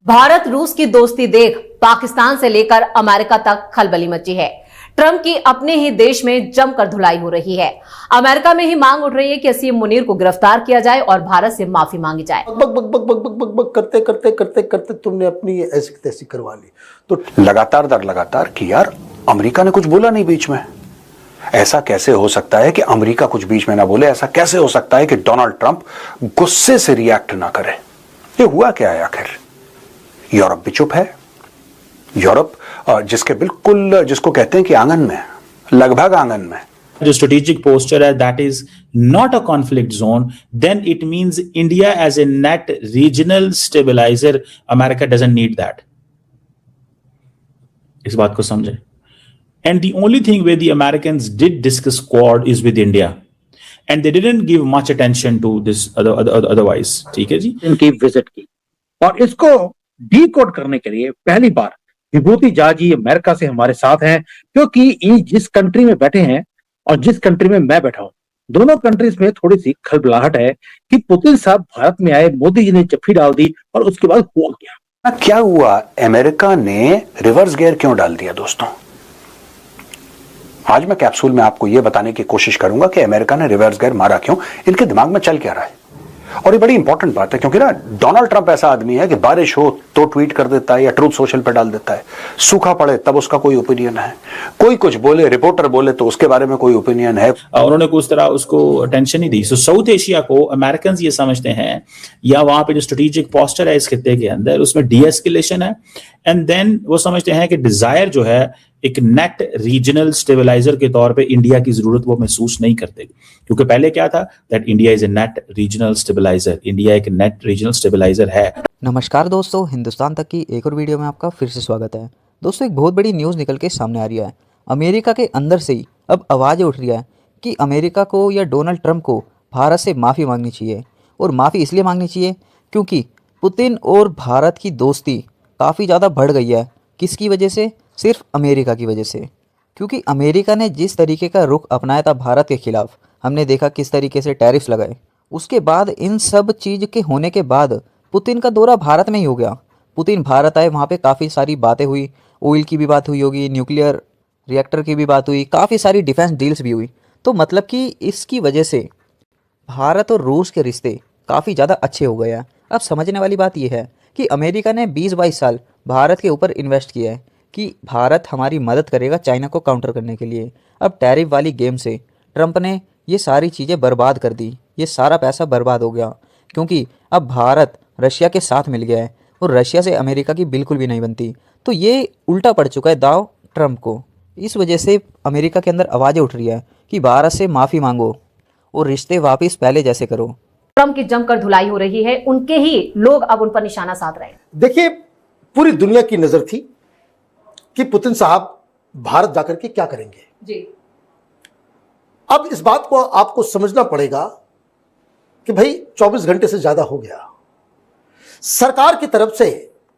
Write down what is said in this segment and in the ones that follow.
भारत रूस की दोस्ती देख पाकिस्तान से लेकर अमेरिका तक खलबली मची है। ट्रंप की अपने ही देश में जमकर धुलाई हो रही है। अमेरिका में ही मांग उठ रही है कि असीम मुनीर को गिरफ्तार किया जाए और भारत से माफी मांगी जाए। बक बक बक बक बक बक बक करते करते करते करते तुमने अपनी ऐसी तैसी करवा ली। तो लगातार दर लगातार कि यार अमेरिका ने कुछ बोला नहीं बीच में। ऐसा कैसे हो सकता है कि अमेरिका कुछ बीच में ना बोले? ऐसा कैसे हो सकता है कि डोनाल्ड ट्रंप गुस्से से रिएक्ट ना करे? ये हुआ क्या है आखिर? यूरोप भी चुप है। यूरोप जिसके बिल्कुल जिसको कहते हैं कि आंगन में, लगभग आंगन में जो strategic posture है, that is not a conflict zone, then it means India as a net regional stabilizer, America doesn't need that. इस बात को समझे. And the only thing where the Americans did discuss Quad is with India, and they didn't give much attention to this otherwise. ठीक है जी? इनकी visit की और इसको डीकोड करने के लिए पहली बार विभूति झा जी अमेरिका से हमारे साथ हैं, क्योंकि ये जिस कंट्री में बैठे हैं और जिस कंट्री में मैं बैठा हूं, दोनों कंट्रीज में थोड़ी सी खलबलाहट है कि पुतिन साहब भारत में आए, मोदी जी ने जफ्फी डाल दी और उसके बाद हुआ क्या हुआ? अमेरिका ने रिवर्स गियर क्यों डाल दिया? दोस्तों, आज मैं कैप्सूल में आपको यह बताने की कोशिश करूंगा कि अमेरिका ने रिवर्स गियर मारा क्यों, इनके दिमाग में चल क्या रहा है। और ये बड़ी इंपॉर्टेंट बात है, क्योंकि ना डोनाल्ड ट्रंप ऐसा आदमी है कि बारिश हो तो ट्वीट कर देता है या ट्रूथ सोशल पे डाल देता है, सूखा पड़े तब उसका कोई ओपिनियन है, कोई कुछ बोले, रिपोर्टर बोले तो उसके बारे में कोई ओपिनियन है। उन्होंने कुछ तरह उसको अटेंशन नहीं दी। सो साउथ एशिया को अमेरिकन ये समझते हैं, या वहां पे जो स्ट्रेटेजिक पोस्चर है इस खित्ते के अंदर, उसमें डीएस्केलेशन है, एंड देन वो समझते हैं कि डिजायर जो है एक नेट रीजनल स्टेबलाइजर के तौर पे इंडिया की जरूरत वो महसूस नहीं करते, क्योंकि पहले क्या था, that India is a net regional stabiliser. India एक नेट रीजनल स्टेबलाइजर है। नमस्कार दोस्तों, हिंदुस्तान तक की एक और वीडियो में आपका फिर से स्वागत है। दोस्तों, एक बहुत बड़ी न्यूज़ निकल के सामने आ रही है। अमेरिका के अंदर से ही अब आवाज़ उठ रही है कि अमेरिका को या डोनाल्ड ट्रंप को भारत से माफ़ी मांगनी चाहिए। और माफ़ी इसलिए मांगनी चाहिए क्योंकि पुतिन और भारत की दोस्ती काफ़ी ज़्यादा बढ़ गई है। किसकी वजह से? सिर्फ अमेरिका की वजह से। क्योंकि अमेरिका ने जिस तरीके का रुख अपनाया था भारत के खिलाफ, हमने देखा किस तरीके से टैरिफ्स लगाए। उसके बाद इन सब चीज़ के होने के बाद पुतिन का दौरा भारत में ही हो गया। पुतिन भारत आए, वहाँ पे काफ़ी सारी बातें हुई, ऑयल की भी बात हुई होगी, न्यूक्लियर रिएक्टर की भी बात हुई, काफ़ी सारी डिफेंस डील्स भी हुई। तो मतलब कि इसकी वजह से भारत और रूस के रिश्ते काफ़ी ज़्यादा अच्छे हो गए हैं। अब समझने वाली बात यह है कि अमेरिका ने 20-22 साल भारत के ऊपर इन्वेस्ट किया है कि भारत हमारी मदद करेगा चाइना को काउंटर करने के लिए। अब टैरिफ वाली गेम से ट्रंप ने ये सारी चीज़ें बर्बाद कर दी, ये सारा पैसा बर्बाद हो गया, क्योंकि अब भारत रशिया के साथ मिल गया है और रशिया से अमेरिका की बिल्कुल भी नहीं बनती। तो ये उल्टा पड़ चुका है दाव ट्रंप को। इस वजह से अमेरिका के अंदर आवाज़ें उठ रही है कि भारत से माफ़ी मांगो और रिश्ते वापस पहले जैसे करो। ट्रंप की जमकर धुलाई हो रही है, उनके ही लोग अब उन पर निशाना साध रहे हैं। देखिए, पूरी दुनिया की नजर थी कि पुतिन साहब भारत जाकर के क्या करेंगे जी। अब इस बात को आपको समझना पड़ेगा कि भाई 24 घंटे से ज्यादा हो गया। सरकार की तरफ से,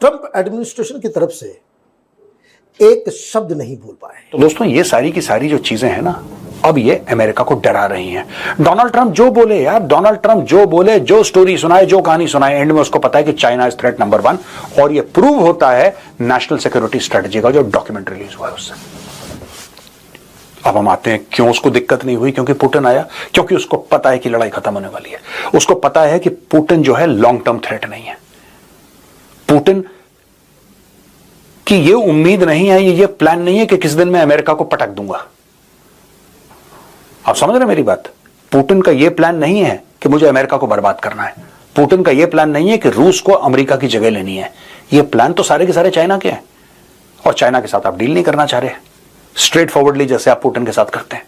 ट्रंप एडमिनिस्ट्रेशन की तरफ से एक शब्द नहीं बोल पाए। तो दोस्तों, ये सारी की सारी जो चीजें हैं ना, अब ये अमेरिका को डरा रही हैं। डोनाल्ड ट्रंप जो बोले यार, डोनाल्ड ट्रंप जो बोले, जो स्टोरी सुनाए, जो कहानी सुनाए, एंड में उसको पता है कि चाइना इज थ्रेट नंबर 1। और ये प्रूव होता है नेशनल सिक्योरिटी स्ट्रेटजी का जो डॉक्यूमेंट रिलीज हुआ है उससे। अब हम आते हैं क्यों उसको दिक्कत नहीं हुई? क्योंकि पुतिन आया, क्योंकि उसको पता है कि लड़ाई खत्म होने वाली है। उसको पता है कि पुतिन जो है लॉन्ग टर्म थ्रेट नहीं है। पुतिन की ये उम्मीद नहीं है, ये प्लान नहीं है कि किस दिन मैं अमेरिका को पटक दूंगा। आप समझ रहे मेरी बात? पुतिन का यह प्लान नहीं है कि मुझे अमेरिका को बर्बाद करना है। पुतिन का यह प्लान नहीं है कि रूस को अमेरिका की जगह लेनी है। यह प्लान तो सारे के सारे चाइना के हैं, और चाइना के साथ आप डील नहीं करना चाह रहे स्ट्रेट फॉरवर्डली, जैसे आप पुतिन के साथ करते हैं।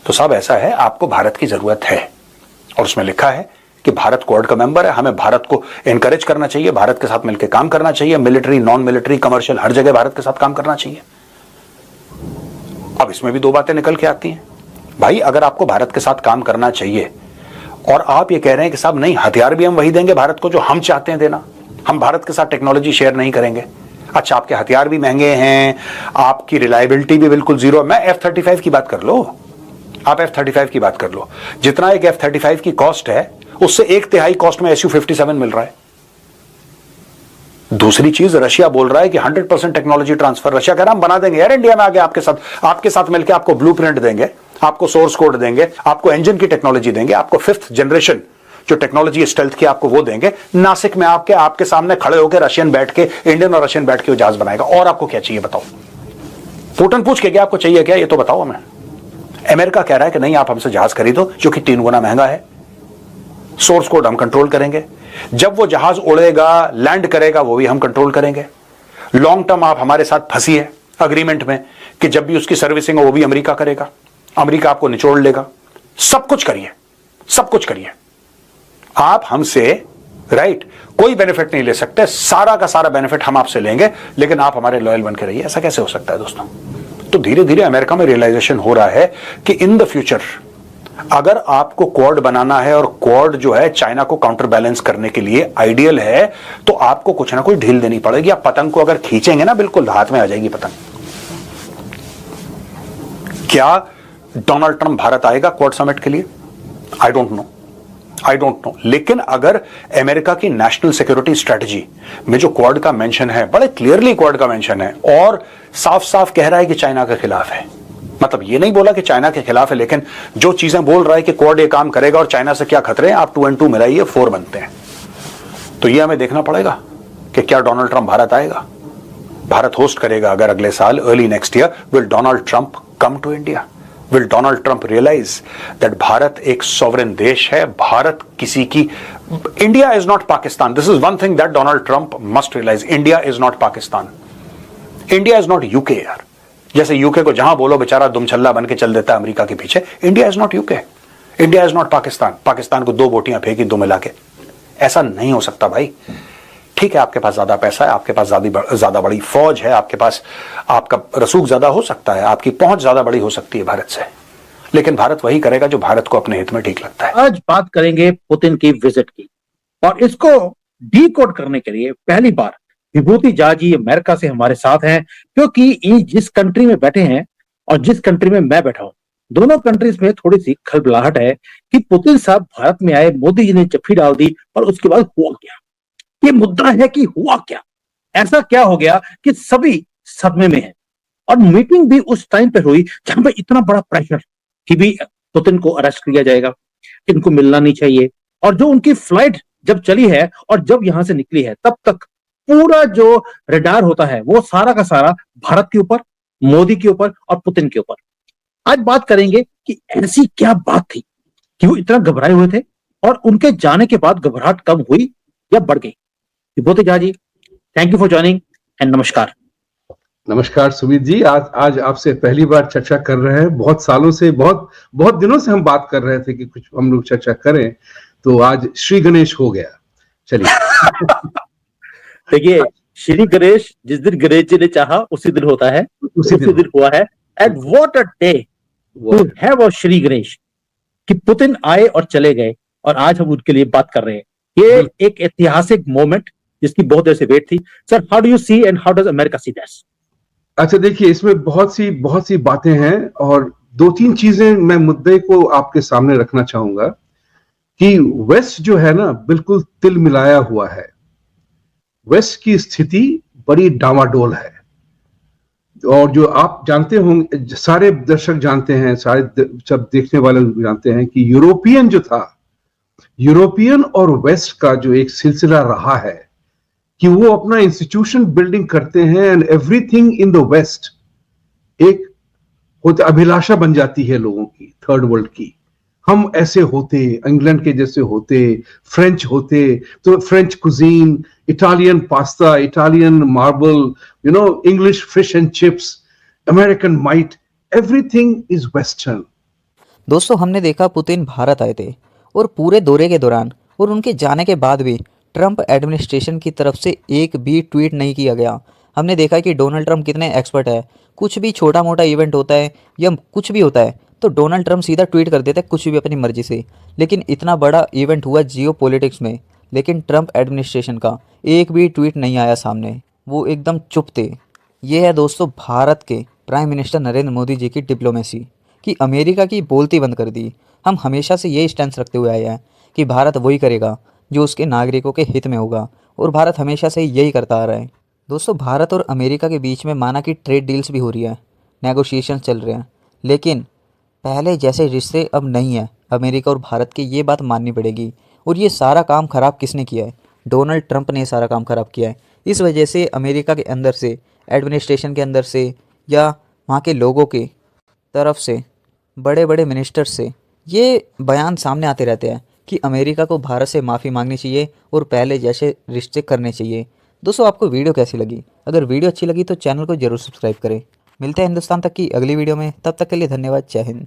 तो साहब ऐसा है, आपको भारत की जरूरत है, और उसमें लिखा है कि भारत क्वाड का मेंबर है। हमें भारत को एनकरेज करना चाहिए, भारत के साथ मिलकर काम करना चाहिए, मिलिट्री, नॉन मिलिट्री, कमर्शियल, हर जगह भारत के साथ काम करना चाहिए। अब इसमें भी दो बातें निकल के आती हैं। भाई, अगर आपको भारत के साथ काम करना चाहिए और आप ये कह रहे हैं कि साहब नहीं, हथियार भी हम वही देंगे भारत को जो हम चाहते हैं देना, हम भारत के साथ टेक्नोलॉजी शेयर नहीं करेंगे। अच्छा, आपके हथियार भी महंगे हैं, आपकी रिलायबिलिटी भी बिल्कुल जीरो। मैं F-35 की बात कर लो, आप F-35 की बात कर लो। जितना एक F-35 की कॉस्ट है, उससे 1/3 कॉस्ट में Su-57 मिल रहा है। दूसरी चीज, रशिया बोल रहा है कि 100% टेक्नोलॉजी ट्रांसफर। रशिया कह रहा हम बना देंगे यार, इंडिया में आगे आपके साथ मिलकर आपको ब्लूप्रिंट देंगे, आपको सोर्स कोड देंगे, आपको इंजन की टेक्नोलॉजी देंगे, आपको 5th जनरेशन जो टेक्नोलॉजी स्टेल्थ की आपको वो देंगे। नासिक में आपके सामने खड़े होकर रशियन बैठ के, इंडियन और रशियन बैठ के वो जहाज बनाएगा। और आपको क्या चाहिए बताओ? पुतिन पूछ के क्या आपको चाहिए क्या, ये तो बताओ हमें। अमेरिका कह रहा है कि नहीं, आप हमसे जहाज खरीदो जो कि 3 गुना महंगा है, सोर्स कोड हम कंट्रोल करेंगे, जब वो जहाज उड़ेगा, लैंड करेगा, वो भी हम कंट्रोल करेंगे। लॉन्ग टर्म आप हमारे साथ फंसिए अग्रीमेंट में कि जब भी उसकी सर्विसिंग हो वो भी अमेरिका करेगा, अमेरिका आपको निचोड़ लेगा। सब कुछ करिए, सब कुछ करिए आप हमसे, राइट? कोई बेनिफिट नहीं ले सकते, सारा का सारा बेनिफिट हम आपसे लेंगे, लेकिन आप हमारे लॉयल बन के रहिए। ऐसा कैसे हो सकता है दोस्तों? तो धीरे धीरे अमेरिका में रियलाइजेशन हो रहा है कि इन द फ्यूचर अगर आपको क्वाड बनाना है और क्वाड जो है चाइना को काउंटर बैलेंस करने के लिए आइडियल है, तो आपको कुछ ना कुछ ढील देनी पड़ेगी। आप पतंग को अगर खींचेंगे ना, बिल्कुल हाथ में आ जाएगी पतंग। क्या डोनाल्ड ट्रंप भारत आएगा क्वाड समिट के लिए? आई डोंट नो, लेकिन अगर अमेरिका की नेशनल सिक्योरिटी स्ट्रेटजी में जो क्वाड का मेंशन है, बड़े क्लियरली क्वाड का मेंशन है और साफ साफ कह रहा है कि चाइना के खिलाफ है, मतलब ये नहीं बोला कि चाइना के खिलाफ है, लेकिन जो चीजें बोल रहा है कि क्वाड ये काम करेगा और चाइना से क्या खतरे हैं, आप 2 and 2 मिलाइए 4 बनते हैं। तो ये हमें देखना पड़ेगा कि क्या डोनाल्ड ट्रंप भारत आएगा, भारत होस्ट करेगा अगर अगले साल, early next year. Will Donald Trump come to India? Will Donald Trump realise that Bharat एक सॉवरेन देश है, भारत किसी की, India is not Pakistan. This is one thing that Donald Trump must realise, India is not Pakistan, India is not UK. यार जैसे UK को जहां बोलो बेचारा दुमछल्ला बन के चल देता है अमेरिका के पीछे, India is not UK, India is not Pakistan. Pakistan को 2 बोटियां फेंकी 2 मिला के, ऐसा नहीं हो सकता भाई। ठीक है, आपके पास ज्यादा पैसा है, आपके पास ज्यादा बड़ी फौज है, आपके पास आपका रसूख ज्यादा हो सकता है, आपकी पहुंच ज्यादा बड़ी हो सकती है भारत से, लेकिन भारत वही करेगा जो भारत को अपने हित में ठीक लगता है। आज बात करेंगे पुतिन की विजिट की, और इसको डीकोड करने के लिए पहली बार विभूति झा जी अमेरिका से हमारे साथ हैं, क्योंकि ये जिस कंट्री में बैठे हैं और जिस कंट्री में मैं बैठा हूं, दोनों कंट्रीज में थोड़ी सी खलबलाहट है कि पुतिन साहब भारत में आए, मोदी जी ने जफ्फी डाल दी और उसके बाद हुआ क्या। ये मुद्दा है कि हुआ क्या, ऐसा क्या हो गया कि सभी सदमे में हैं। और मीटिंग भी उस टाइम पे हुई जहां पे इतना बड़ा प्रेशर कि भी पुतिन को अरेस्ट किया जाएगा, इनको मिलना नहीं चाहिए। और जो उनकी फ्लाइट जब चली है और जब यहां से निकली है, तब तक पूरा जो रडार होता है वो सारा का सारा भारत के ऊपर, मोदी के ऊपर और पुतिन के ऊपर। आज बात करेंगे कि ऐसी क्या बात थी कि वो इतना घबराए हुए थे, और उनके जाने के बाद घबराहट कम हुई या बढ़ गई। Vibhuti Jha ji, thank you for joining and नमस्कार। नमस्कार सुमित जी, आज आपसे पहली बार चर्चा कर रहे हैं। बहुत सालों से, बहुत दिनों से हम बात कर रहे थे कि कुछ हम लोग चर्चा करें, तो आज श्री गणेश हो गया। चलिए देखिए, श्री गणेश जिस दिन गणेश जी ने चाहा उसी दिन होता है, उसी दिन हुआ है। And what a day to have a Shri Ganesh, कि पुतिन आए और चले गए और आज हम उनके लिए बात कर रहे हैं। ये एक ऐतिहासिक मोमेंट जिसकी बहुत देर से वेट थी। Sir, how do you see and how does America see this? अच्छा, देखिए, इसमें बहुत सी बातें हैं और 2-3 चीजें मैं मुद्दे को आपके सामने रखना चाहूंगा कि वेस्ट जो है ना, बिल्कुल तिल मिलाया हुआ है। वेस्ट की स्थिति बड़ी डामाडोल है, और जो आप जानते होंगे, सारे दर्शक जानते हैं, सारे सब देखने वाले जानते हैं कि यूरोपियन और वेस्ट का जो एक सिलसिला रहा है कि वो अपना इंस्टीट्यूशन बिल्डिंग करते हैं, and everything in the west एक होते अभिलाषा बन जाती है लोगों की, थर्ड वर्ल्ड की। हम ऐसे होते, इंग्लैंड के जैसे होते, फ्रेंच होते तो French cuisine, Italian pasta, Italian marble, English fish and chips, American might, everything is western. दोस्तों, हमने देखा पुतिन भारत आए थे और पूरे दौरे के दौरान और उनके जाने के बाद भी ट्रंप एडमिनिस्ट्रेशन की तरफ से एक भी ट्वीट नहीं किया गया। हमने देखा कि डोनाल्ड ट्रंप कितने एक्सपर्ट है। कुछ भी छोटा मोटा इवेंट होता है या कुछ भी होता है तो डोनाल्ड ट्रंप सीधा ट्वीट कर देता है, कुछ भी अपनी मर्जी से। लेकिन इतना बड़ा इवेंट हुआ जियो पॉलिटिक्स में, लेकिन ट्रंप एडमिनिस्ट्रेशन का एक भी ट्वीट नहीं आया सामने, वो एकदम चुप थे। ये है दोस्तों भारत के प्राइम मिनिस्टर नरेंद्र मोदी जी की डिप्लोमेसी, कि अमेरिका की बोलती बंद कर दी। हम हमेशा से ये स्टैंस रखते हुए आए हैं कि भारत वही करेगा जो उसके नागरिकों के हित में होगा, और भारत हमेशा से यही करता आ रहा है। दोस्तों, भारत और अमेरिका के बीच में माना कि ट्रेड डील्स भी हो रही है, नेगोशिएशन चल रहे हैं, लेकिन पहले जैसे रिश्ते अब नहीं है अमेरिका और भारत के, ये बात माननी पड़ेगी। और ये सारा काम ख़राब किसने किया है? डोनाल्ड ट्रंप ने सारा काम ख़राब किया है। इस वजह से अमेरिका के अंदर से, एडमिनिस्ट्रेशन के अंदर से, या वहाँ के लोगों के तरफ से, बड़े बड़े मिनिस्टर से ये बयान सामने आते रहते हैं कि अमेरिका को भारत से माफ़ी मांगनी चाहिए और पहले जैसे रिश्ते करने चाहिए। दोस्तों, आपको वीडियो कैसी लगी? अगर वीडियो अच्छी लगी तो चैनल को जरूर सब्सक्राइब करें। मिलते हैं हिंदुस्तान तक की अगली वीडियो में, तब तक के लिए धन्यवाद। जय हिंद।